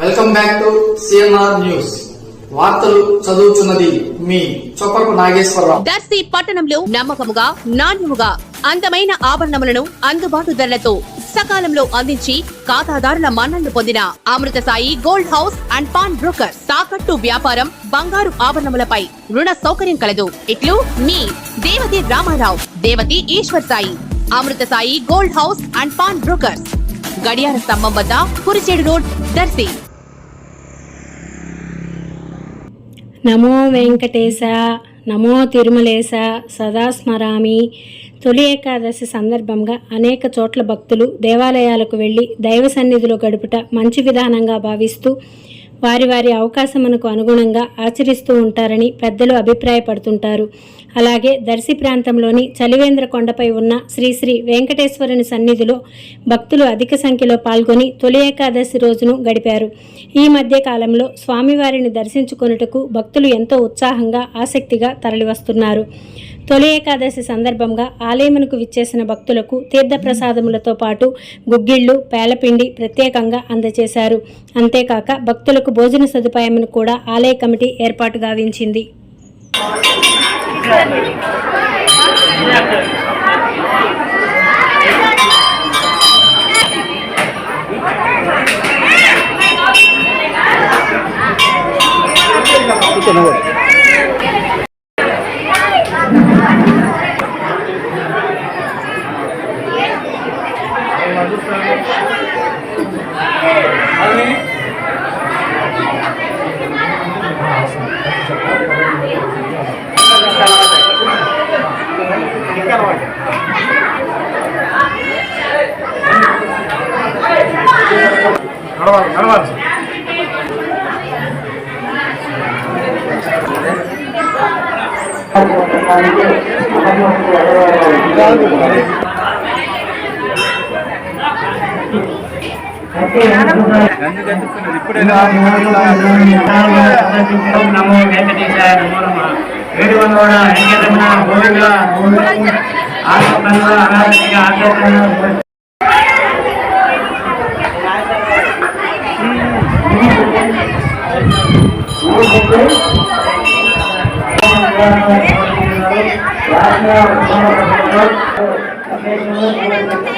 Welcome back to CNR news. వార్తలు చదువుతున్నది మీ చొప్పకు నాగేశ్వరరావు. దర్శి పట్టణంలో నమ్మకముగా నాణ్యముగా అందమైన ఆభరణములను అందుబాటు ధరలతో సకాలంలో అందించి ఖాతాదారుల మన్ననలు పొందిన Amrutha Sai gold house and pawnbroker. తాకట్టు వ్యాపారం, బంగారు ఆభరణములపై రుణ సౌకర్యం కలదు. ఇట్లు మీ Devathi Ramarao, Devathi Eswar Sai. Amrutha Sai gold house and pawnbrokers, గడియార స్తంభం వద్ద, కురిచేడు రోడ్, దర్శి. నమో వెంకటేశ, నమో తిరుమలేశ, సదా స్మరామి. తొలి ఏకాదశి సందర్భంగా అనేక చోట్ల భక్తులు దేవాలయాలకు వెళ్లి దైవ సన్నిధిలో గడుపుట మంచి విధానంగా భావిస్తూ వారి వారి అవకాశమునకు అనుగుణంగా ఆచరిస్తూ ఉంటారని పెద్దలు అభిప్రాయపడుతుంటారు. అలాగే దర్శి ప్రాంతంలోని చలివేంద్ర కొండపై ఉన్న శ్రీ శ్రీ వెంకటేశ్వరుని సన్నిధిలో భక్తులు అధిక సంఖ్యలో పాల్గొని తొలి ఏకాదశి రోజును గడిపారు. ఈ మధ్య కాలంలో స్వామివారిని దర్శించుకొనుటకు భక్తులు ఎంతో ఉత్సాహంగా ఆసక్తిగా తరలివస్తున్నారు. తొలి ఏకాదశి సందర్భంగా ఆలయమునకు విచ్చేసిన భక్తులకు తీర్థప్రసాదములతో పాటు గుగ్గిళ్లు, పేలపిండి ప్రత్యేకంగా అందజేశారు. అంతేకాక భక్తులకు భోజన సదుపాయమును కూడా ఆలయ కమిటీ ఏర్పాటు గావించింది. నమో వెంకటేశాయ నమో నమః. వేడుకొండోడ వెంకటరమణ గోవింద ఆత్మకల్వ అనాథిక ఆత్మకల్వ